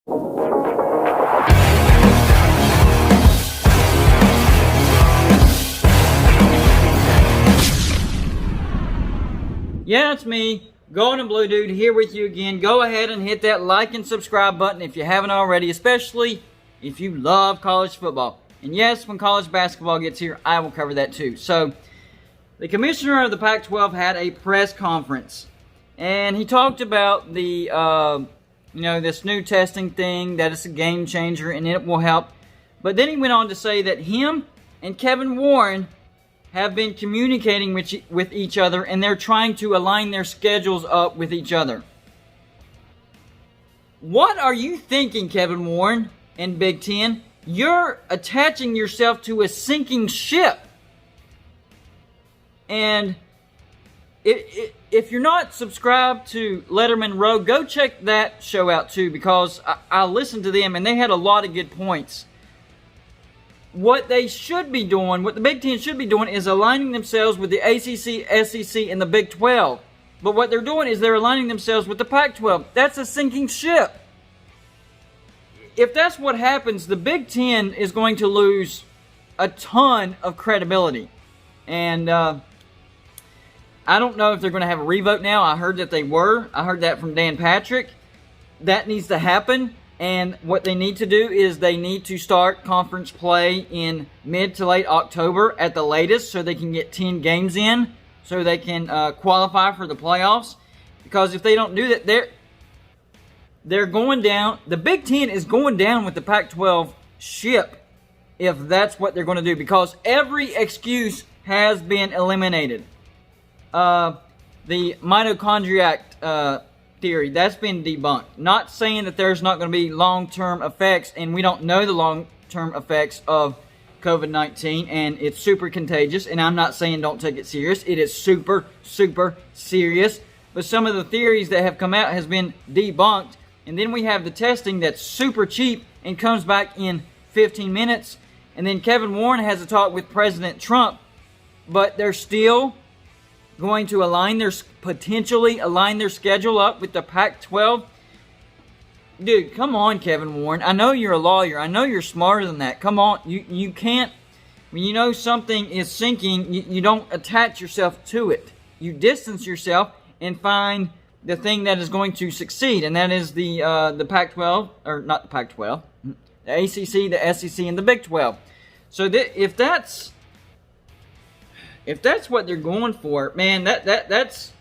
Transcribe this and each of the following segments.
Yeah, it's me, Golden Blue Dude, here with you again. Go ahead and hit that like and subscribe button if you haven't already, especially if you love college football. And yes, when college basketball gets here, I will cover that too. So, the commissioner of the Pac-12 had a press conference, and he talked about the, this new testing thing, that it's a game changer and it will help. But then he went on to say that him and Kevin Warren have been communicating with each other, and they're trying to align their schedules up with each other. What are you thinking, Kevin Warren and Big Ten? You're attaching yourself to a sinking ship. And if you're not subscribed to Letterman Row, go check that show out too, because I listened to them and they had a lot of good points. What they should be doing, what the Big Ten should be doing, is aligning themselves with the ACC, SEC, and the Big 12. But what they're doing is they're aligning themselves with the Pac-12. That's a sinking ship. If that's what happens, the Big Ten is going to lose a ton of credibility. And I don't know if they're going to have a revote now. I heard that they were. I heard that from Dan Patrick. That needs to happen. And what they need to do is they need to start conference play in mid to late October at the latest, so they can get 10 games in, so they can qualify for the playoffs. Because if they don't do that, they're going down. The Big Ten is going down with the Pac-12 ship if that's what they're going to do, because every excuse has been eliminated. The mitochondriac theory, that's been debunked. Not saying that there's not going to be long-term effects, and we don't know the long-term effects of COVID-19, and it's super contagious, and I'm not saying don't take it serious. It is super, super serious. But some of the theories that have come out has been debunked, and then we have the testing that's super cheap and comes back in 15 minutes, and then Kevin Warren has a talk with President Trump, but they're still going to potentially align their schedule up with the Pac-12. Dude, come on, Kevin Warren. I know you're a lawyer. I know you're smarter than that. Come on. You can't, when you know something is sinking, you don't attach yourself to it. You distance yourself and find the thing that is going to succeed, and that is the Pac-12, or not the Pac-12, the ACC, the SEC, and the Big 12. So if that's what they're going for, man, that's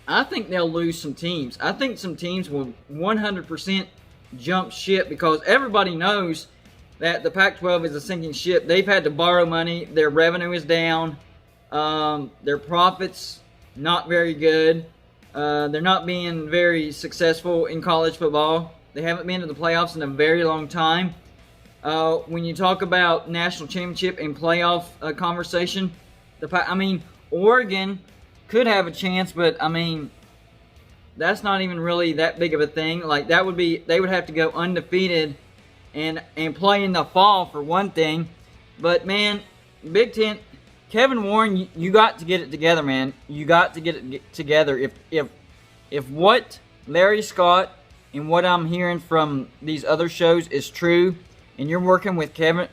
I think they'll lose some teams. I think some teams will 100% jump ship, because everybody knows that the Pac-12 is a sinking ship. They've had to borrow money. Their revenue is down. Their profits not very good. They're not being very successful in college football. They haven't been to the playoffs in a very long time. When you talk about national championship and playoff conversation, Oregon could have a chance, but that's not even really that big of a thing. Like, they would have to go undefeated and play in the fall for one thing. But man, Big Ten, Kevin Warren, you got to get it together, man. You got to get it together. If what Larry Scott and what I'm hearing from these other shows is true, and you're working with Kevin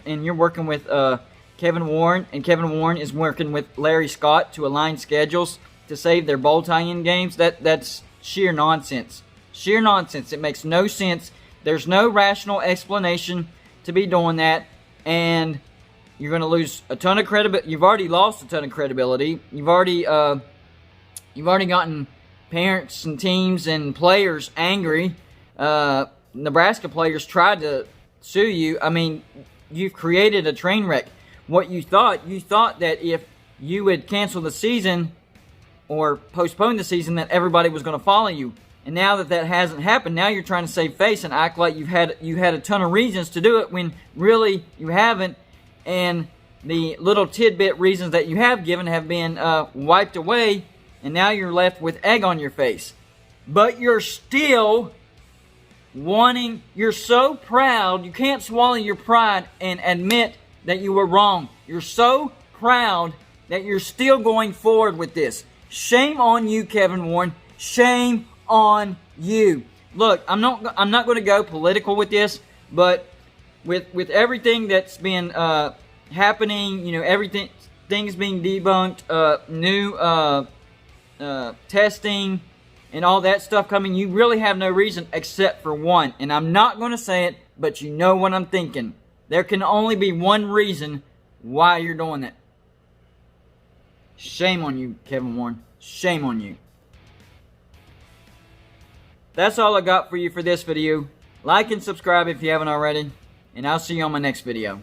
Warren, and Kevin Warren is working with Larry Scott to align schedules to save their bowl tie-in games, that's sheer nonsense. Sheer nonsense. It makes no sense. There's no rational explanation to be doing that, and you're going to lose a ton of credibility. You've already lost a ton of credibility. You've already gotten parents and teams and players angry. Nebraska players tried to sue you. You've created a train wreck. What you thought that if you would cancel the season or postpone the season, that everybody was going to follow you. And now that hasn't happened, now you're trying to save face and act like you had a ton of reasons to do it when really you haven't. And the little tidbit reasons that you have given have been wiped away, and now you're left with egg on your face. But you're still you're so proud, you can't swallow your pride and admit that you were wrong. You're so proud that you're still going forward with this. Shame on you, Kevin Warren. Shame on you. look, I'm not going to go political with this, but with everything that's been happening, you know, things being debunked, new testing and all that stuff coming, you really have no reason except for one. And I'm not going to say it, but you know what I'm thinking. There can only be one reason why you're doing it. Shame on you, Kevin Warren. Shame on you. That's all I got for you for this video. Like and subscribe if you haven't already, and I'll see you on my next video.